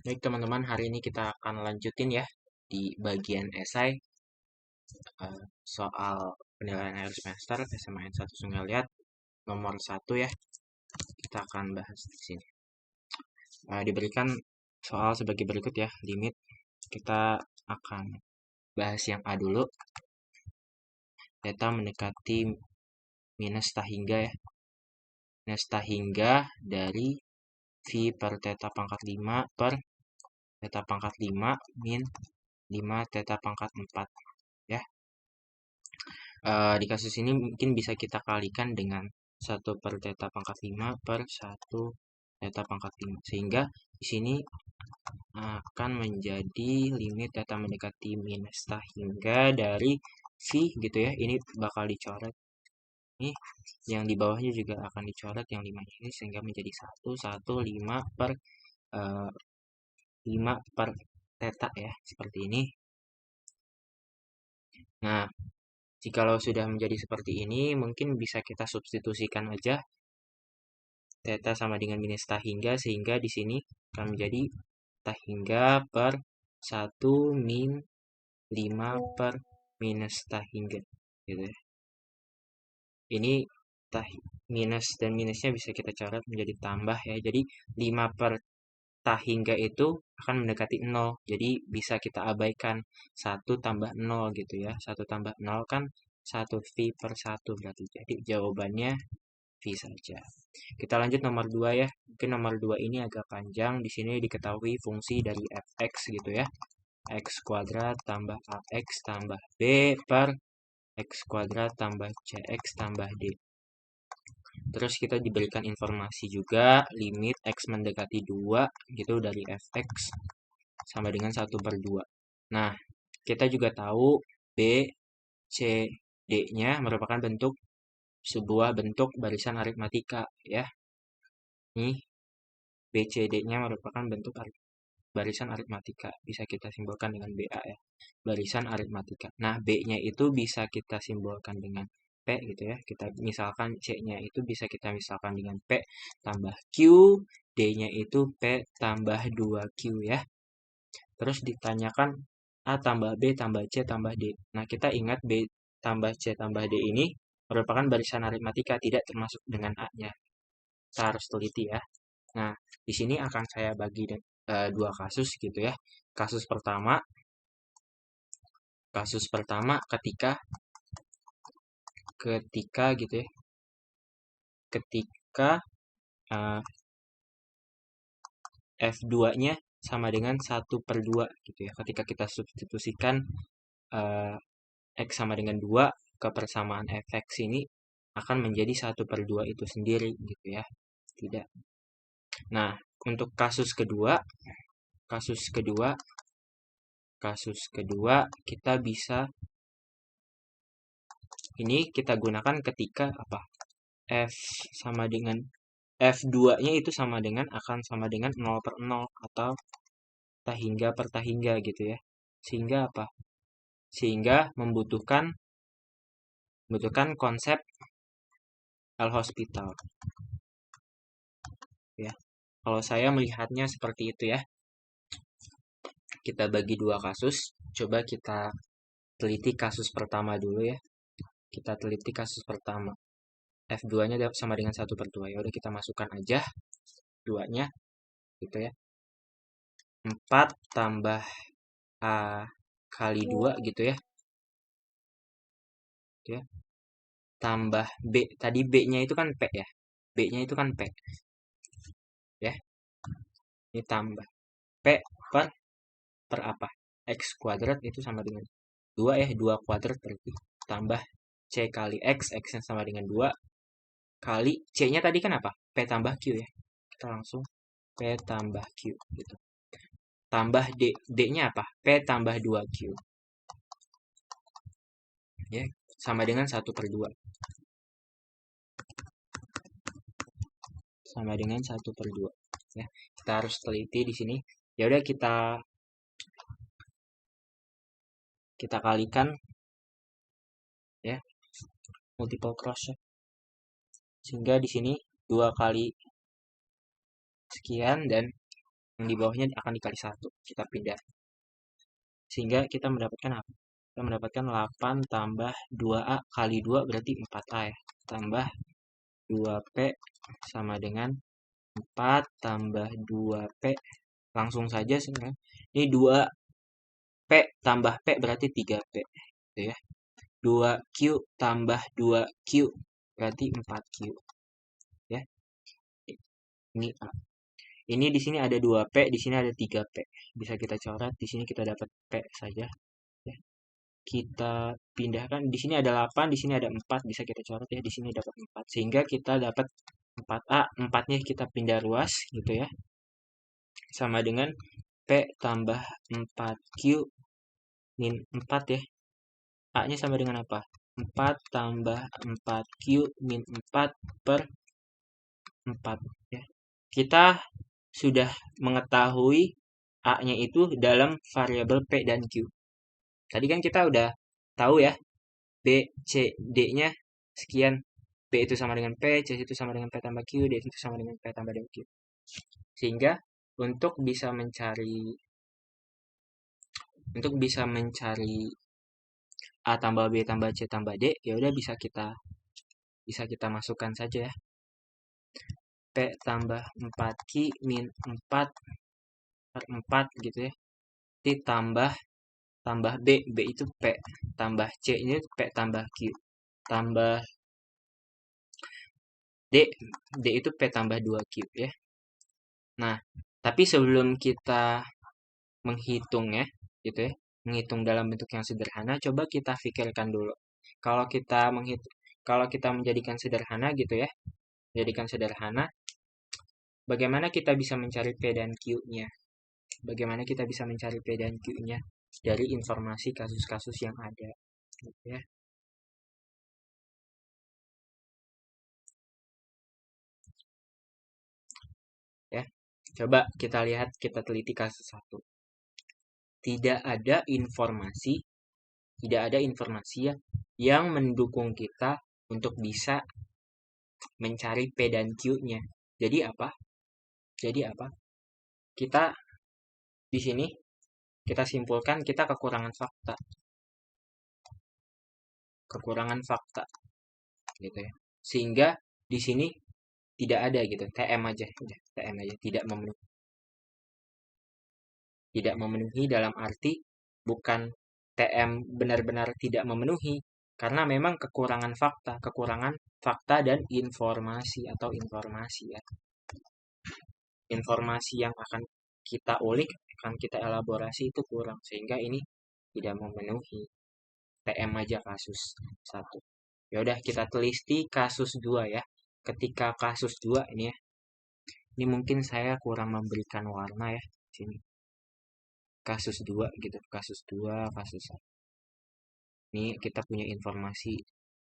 Baik teman-teman, hari ini kita akan lanjutin ya di bagian esai soal penilaian akhir semester SMAN 1 Sungai Liat nomor 1 ya. Kita akan bahas di sini. Diberikan soal sebagai berikut ya, limit. Kita akan bahas yang A dulu. Theta mendekati minus tahingga ya. Minus tahingga dari V per theta pangkat 5 per theta pangkat 5 min 5 theta pangkat 4 ya. Di kasus ini mungkin bisa kita kalikan dengan 1 per theta pangkat 5 per 1 theta pangkat 5. Sehingga di sini akan menjadi limit theta mendekati minus tahingga dari V gitu ya. Ini bakal dicoret. Ini yang di bawahnya juga akan dicoret yang 5 ini sehingga menjadi 5 per 5 per theta ya. Seperti ini. Nah, jikalau sudah menjadi seperti ini, mungkin bisa kita substitusikan aja theta sama dengan minus tahingga, sehingga di sini akan menjadi tahingga per 1 min 5 per minus tahingga. Gitu ya. Ini minus dan minusnya bisa kita coret menjadi tambah ya. Jadi 5 per tahingga itu akan mendekati 0. Jadi bisa kita abaikan 1 tambah 0 gitu ya. 1 tambah 0 kan 1 V per 1 berarti. Jadi jawabannya V saja. Kita lanjut nomor 2 ya. Mungkin nomor 2 ini agak panjang. Di sini diketahui fungsi dari fx gitu ya. X kuadrat tambah AX tambah B per X kuadrat tambah CX tambah D. Terus kita diberikan informasi juga limit X mendekati 2 gitu dari fx sama dengan 1 per 2. Nah, kita juga tahu B, C, D-nya merupakan sebuah bentuk barisan aritmatika ya. Ini BCD-nya merupakan bentuk barisan aritmatika. Bisa kita simbolkan dengan BA ya. Barisan aritmatika. Nah, B-nya itu bisa kita simbolkan dengan P gitu ya. Kita misalkan C-nya itu bisa kita misalkan dengan P tambah Q. D-nya itu P tambah 2Q ya. Terus ditanyakan A tambah B tambah C tambah D. Nah, kita ingat B tambah C tambah D ini merupakan barisan aritmatika, tidak termasuk dengan A-nya. Kita harus teliti ya. Nah, di sini akan saya bagi dua kasus gitu ya. Kasus pertama ketika gitu ya. Ketika F2-nya sama dengan 1 per 2 gitu ya. Ketika kita substitusikan X sama dengan 2 ke persamaan fx ini akan menjadi 1 per 2 itu sendiri gitu ya. Tidak. Nah, untuk kasus kedua kita bisa ini kita gunakan ketika apa? F sama dengan F2-nya itu sama dengan akan sama dengan 0 per 0 atau tahingga per tahingga gitu ya. Sehingga apa? Sehingga membutuhkan konsep L'Hospital. Ya. Kalau saya melihatnya seperti itu ya. Kita bagi dua kasus. Coba kita teliti kasus pertama dulu ya. Kita teliti kasus pertama. F2-nya sama dengan 1 per 2. Ya udah kita masukkan aja 2-nya gitu ya. 4 tambah A kali 2 gitu ya. Tambah B. Tadi B-nya itu kan P ya. B-nya itu kan P. Ya. Ini tambah P per apa? X kuadrat itu sama dengan 2 ya. 2 kuadrat berarti. Tambah C kali X. X-nya sama dengan 2. Kali C-nya tadi kan apa? P tambah Q ya. Kita langsung P tambah Q gitu. Tambah D. D-nya apa? P tambah 2Q. Ya, sama dengan 1 per 2. Sama dengan 1 per 2. Ya, kita harus teliti di sini. Ya udah kita kalikan ya. Multiple cross ya. Sehingga di sini 2 kali sekian dan yang di bawahnya akan dikali 1. Kita pindah. Sehingga kita mendapatkan apa? Kita mendapatkan 8 tambah 2A kali 2 berarti 4A ya. Tambah 2P sama dengan 4 tambah 2P. Langsung saja sebenarnya. Ini 2P tambah P berarti 3P. Gitu ya. 2Q tambah 2Q berarti 4Q. Ya. Ini A. Ini di sini ada 2P, di sini ada 3P. Bisa kita coret, di sini kita dapat P saja. Ya. Kita pindahkan, di sini ada 8, di sini ada 4, bisa kita coret ya, di sini dapat 4. Sehingga kita dapat 4A, 4-nya kita pindah ruas gitu ya. Sama dengan P tambah 4Q min 4 ya. A-nya sama dengan apa? 4 tambah 4Q min 4 per 4 ya. Kita sudah mengetahui A-nya itu dalam variabel P dan Q. Tadi kan kita udah tahu ya, B, C, D-nya sekian. B itu sama dengan P, C itu sama dengan P tambah Q, D itu sama dengan P tambah dengan Q. Sehingga untuk bisa mencari A tambah B tambah C tambah D, ya udah bisa kita masukkan saja ya. P tambah 4Q min 4 per 4 gitu ya. Ditambah B, B itu P, tambah C ini P tambah Q, tambah D, D itu P tambah 2Q ya. Nah, tapi sebelum kita menghitung ya, gitu ya, menghitung dalam bentuk yang sederhana, coba kita pikirkan dulu. Kalau kita menjadikan sederhana gitu ya, bagaimana kita bisa mencari P dan Q-nya? Bagaimana kita bisa mencari P dan Q-nya dari informasi kasus-kasus yang ada, gitu ya. Ya, coba kita lihat, kita teliti kasus 1. Tidak ada informasi ya yang mendukung kita untuk bisa mencari P dan Q-nya. Jadi apa? Kita di sini kita simpulkan kita kekurangan fakta. Gitu ya. Sehingga di sini tidak ada gitu, TM aja, tidak memenuhi dalam arti bukan TM benar-benar tidak memenuhi, karena memang kekurangan fakta dan informasi ya. Informasi yang akan kita ulik, akan kita elaborasi itu kurang, sehingga ini tidak memenuhi. TM aja kasus 1. Ya udah, kita teliti kasus 2 ya. Ketika kasus 2 ini ya. Ini mungkin saya kurang memberikan warna ya sini. Kasus 2 gitu, kasus 1. Ini kita punya informasi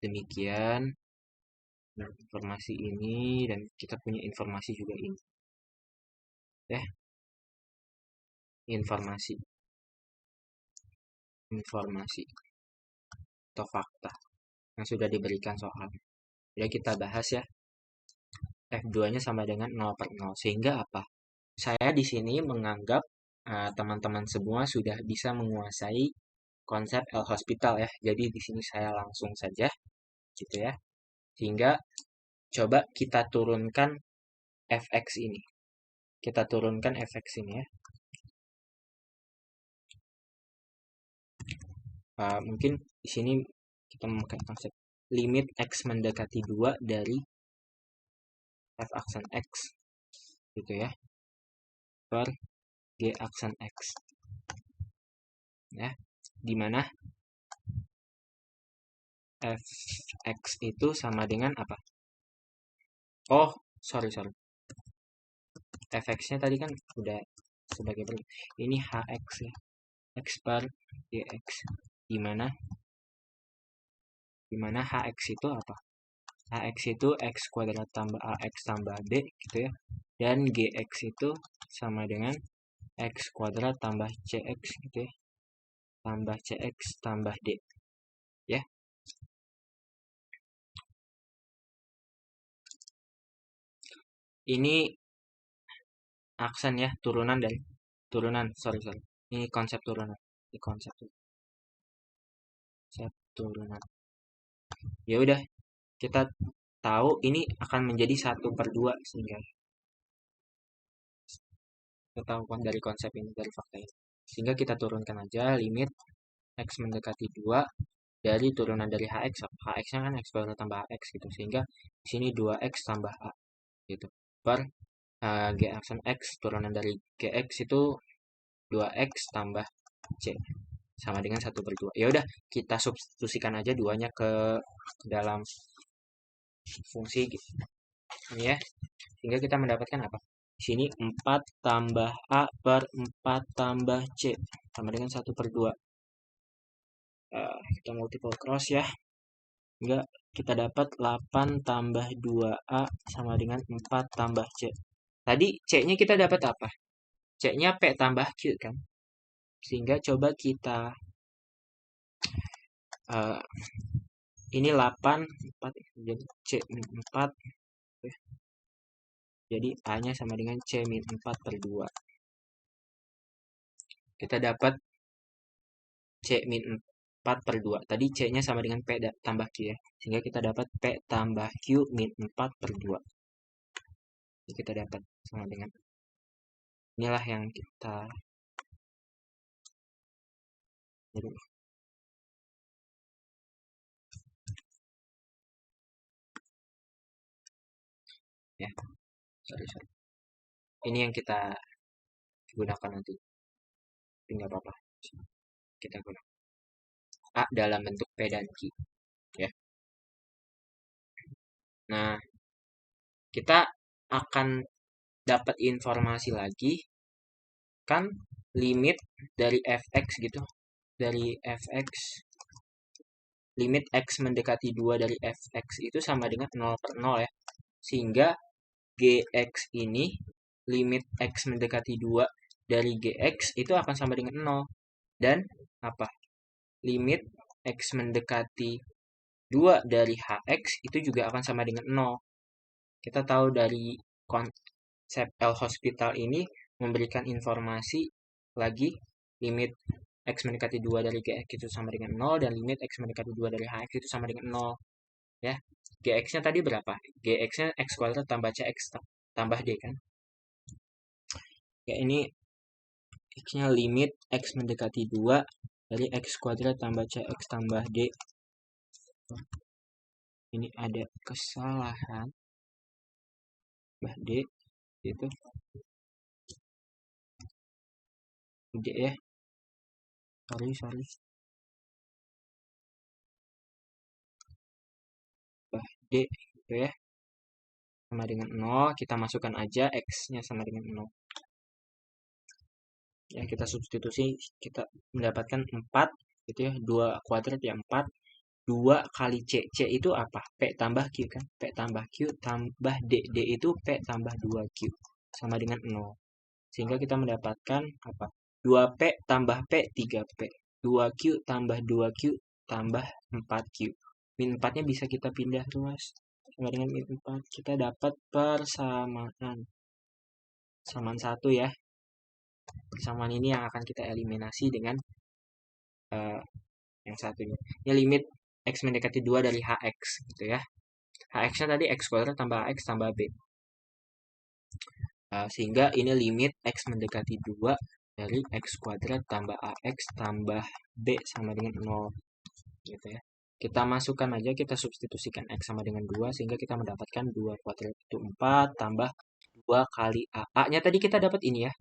demikian. Nah, informasi ini dan kita punya informasi juga ini. Ya. Informasi atau fakta yang sudah diberikan soal. Jadi kita bahas ya. F2-nya sama dengan 0/0. Sehingga apa? Saya di sini menganggap teman-teman semua sudah bisa menguasai konsep L-hospital ya. Jadi di sini saya langsung saja gitu ya. Sehingga coba kita turunkan fx ini. Ya. Mungkin di sini kita memakai konsep limit x mendekati 2 dari f aksen x gitu ya per g aksen x ya, dimana fx itu sama dengan apa? Oh, sorry fx-nya tadi kan udah sebagai berikut. Ini hx ya, x per gx, dimana hx itu apa? Hx itu x kuadrat tambah ax tambah b gitu ya, dan gx itu sama dengan x kuadrat tambah cx gitu ya, tambah cx tambah d ya. Ini aksen ya, turunan, sorry. Ini konsep turunan. Ini konsep turunan. Ya udah, kita tahu ini akan menjadi 1/2 sehingga kita tahu kan dari konsep ini, dari fakta ini. Sehingga kita turunkan aja limit X mendekati 2 dari turunan dari HX. HX-nya kan X baru tambah HX gitu. Sehingga di sini 2X tambah A gitu. Per G aksen X turunan dari GX itu 2X tambah C sama dengan 1/2. Ya udah, kita substitusikan aja duanya ke dalam fungsi gitu. Ini ya. Sehingga kita mendapatkan apa? Di sini 4 tambah A per 4 tambah C sama dengan 1/2. Kita multiple cross ya. Sehingga kita dapat 8 tambah 2A sama dengan 4 tambah C. Tadi C-nya kita dapat apa? C-nya P tambah Q kan? Sehingga coba kita ini 8, 4, jadi C min 4. Jadi A-nya sama dengan C min 4/2. Kita dapat C min 4/2. Tadi C-nya sama dengan P tambah Q ya. Sehingga kita dapat P tambah Q min 4/2. Jadi kita dapat sama dengan, inilah yang kita jadi ya, sorry. Ini yang kita gunakan nanti. Tapi nggak apa-apa. Kita gunakan A dalam bentuk P dan Q ya. Nah, kita akan dapat informasi lagi kan limit dari fx gitu. Dari fx, limit x mendekati 2 dari fx itu sama dengan 0/0 ya. Sehingga gx ini, limit x mendekati 2 dari gx itu akan sama dengan 0. Dan apa? Limit x mendekati 2 dari hx itu juga akan sama dengan 0. Kita tahu dari konsep L'Hospital ini memberikan informasi lagi limit x mendekati 2 dari gx itu sama dengan 0 dan limit x mendekati 2 dari hx itu sama dengan 0 ya. Gx-nya tadi berapa? Gx-nya x kuadrat tambah cx tambah d kan. Ya ini x-nya limit x mendekati 2 dari x kuadrat tambah cx tambah d. Ini ada kesalahan tambah d gitu. D ya. Sorry. D gitu ya. Sama dengan 0, kita masukkan aja x-nya sama dengan 0. Ya, kita substitusi, kita mendapatkan 4 gitu ya. 2 kuadrat ya 4. 2 kali C. C itu apa? P tambah Q kan? P tambah Q tambah D. D itu P tambah 2Q. Sama dengan 0. Sehingga kita mendapatkan apa? 2P tambah P, 3P. 2Q tambah 2Q tambah 4Q. Min 4-nya bisa kita pindah ruas. Sama dengan min 4. Kita dapat persamaan. Samaan 1 ya. Persamaan ini yang akan kita eliminasi dengan yang satunya. Ini limit x mendekati 2 dari hx gitu ya. Hx-nya tadi x kuadrat tambah x tambah b. Sehingga ini limit x mendekati 2 dari x kuadrat tambah ax tambah b sama dengan 0 gitu ya. Kita masukkan aja, kita substitusikan x sama dengan 2 sehingga kita mendapatkan 2 kuadrat itu 4 tambah 2 kali a. A-nya tadi kita dapat ini ya.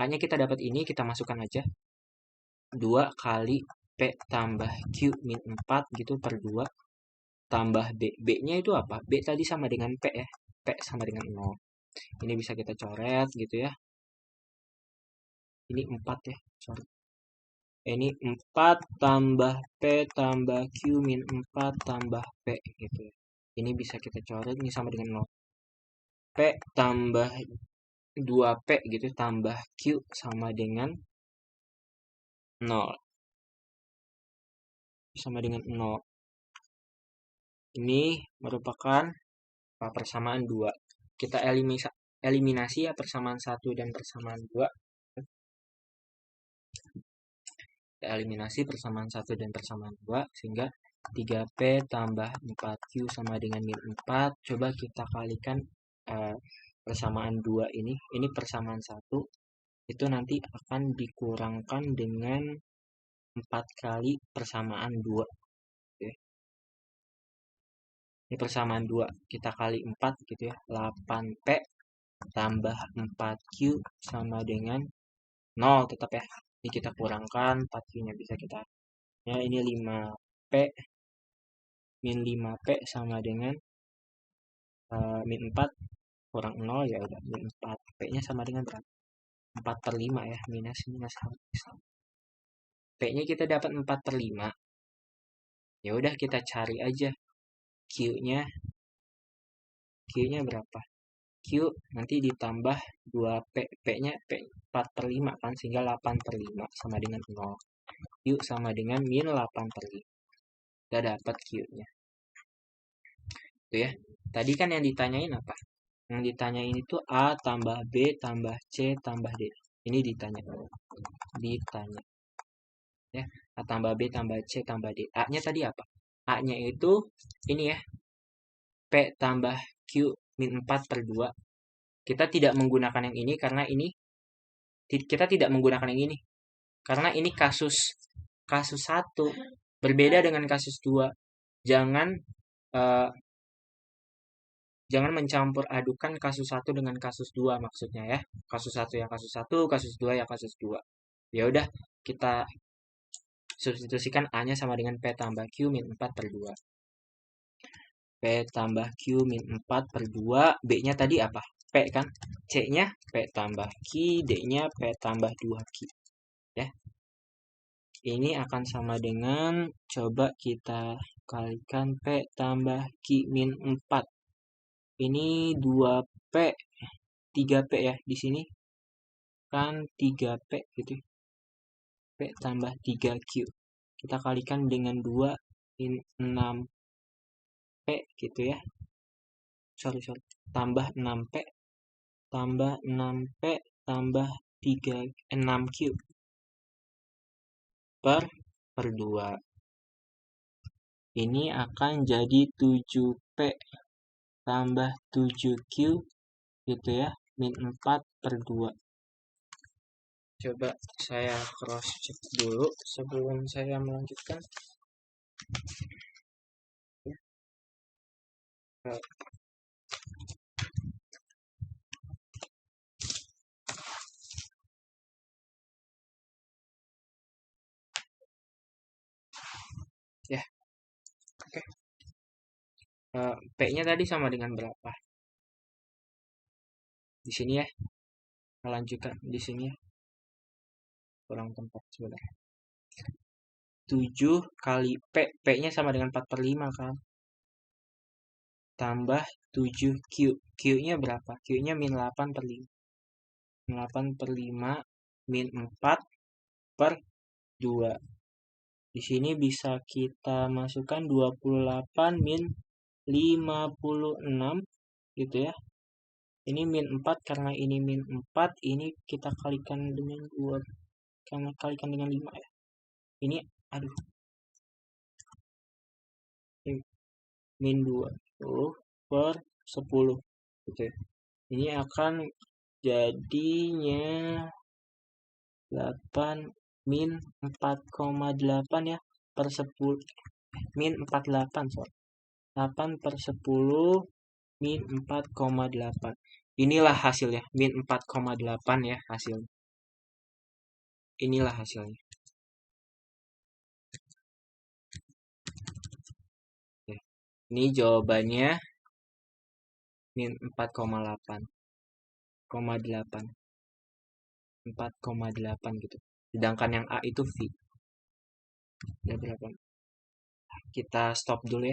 A-nya kita dapat ini, kita masukkan aja. 2 kali P tambah Q min 4 gitu per 2 tambah B. B-nya itu apa? B tadi sama dengan P ya. P sama dengan 0. Ini bisa kita coret gitu ya. Ini 4 ya, sorry. Ini 4 tambah P tambah Q min 4 tambah P gitu ya. Ini bisa kita coret, ini sama dengan 0. P tambah 2P gitu tambah Q sama dengan 0. Sama dengan 0. Ini merupakan persamaan 2. Kita eliminasi ya persamaan 1 dan persamaan 2. Kita eliminasi persamaan 1 dan persamaan 2, sehingga 3P tambah 4Q sama dengan min 4. Coba kita kalikan persamaan 2 ini persamaan 1, itu nanti akan dikurangkan dengan 4 kali persamaan 2. Oke. Ini persamaan 2, kita kali 4 gitu ya, 8P tambah 4Q sama dengan 0 tetap ya. Ini kita kurangkan 4Q-nya, bisa kita ya, ini 5P min 5P sama dengan min 4 kurang 0 ya udah min 4. P-nya sama dengan berapa? 4/5 ya, minus P-nya kita dapat 4/5. Ya udah kita cari aja Q-nya. Q-nya berapa? Q nanti ditambah 2P. P-nya P 4/5 kan, sehingga 8/5 sama dengan 0. Q sama dengan min 8/5. Kita dapat Q-nya. Itu ya. Tadi kan yang ditanyain apa? Yang ditanyain itu A tambah B tambah C tambah D. Ini ditanya. Ya, A tambah B tambah C tambah D. A-nya tadi apa? A-nya itu ini ya. P tambah Q min 4/2. Kita tidak menggunakan yang ini karena ini kita tidak menggunakan yang ini. Karena ini kasus 1 berbeda dengan kasus 2. Jangan mencampur adukan kasus 1 dengan kasus 2 maksudnya ya. Kasus 1 ya kasus 1, kasus 2 ya kasus 2. Ya udah, kita substitusikan A-nya sama dengan P tambah Q min 4/2. P tambah Q min 4/2. B-nya tadi apa? P kan? C-nya P tambah Q, D-nya P tambah 2Q. Ya. Ini akan sama dengan, coba kita kalikan P tambah Q min 4. Ini 2P, 3P ya. Di sini kan 3P gitu. P tambah 3Q. Kita kalikan dengan 2, 6P gitu ya. Sorry. Tambah 6P, tambah 6P, tambah 6Q. Per 2. Ini akan jadi 7P tambah 7Q gitu ya, min 4/2. Coba saya cross check dulu sebelum saya melanjutkan. Ya, oke. P-nya tadi sama dengan berapa? Di sini ya. Melanjutkan di sini ya. Kurang tempat sebentar. 7 kali P. P-nya sama dengan 4/5 kan. Tambah 7Q. Q-nya berapa? Q-nya min 8/5. 8/5 min 4/2. Di sini bisa kita masukkan 28 min 56 gitu ya. Ini min 4 karena ini min 4, ini kita kalikan dengan 2. Karena kalikan dengan 5 ya. Ini aduh. Min 20/10 gitu ya. Ini akan jadinya 8 min 4,8 ya per 10 min 48 sorry. 8/10 min 4,8. Inilah hasilnya, min 4,8 ya hasilnya. Inilah hasilnya. Oke. Ini jawabannya min 4,8. 4,8 gitu. Sedangkan yang A itu V. Ya berapa? Kita stop dulu ya.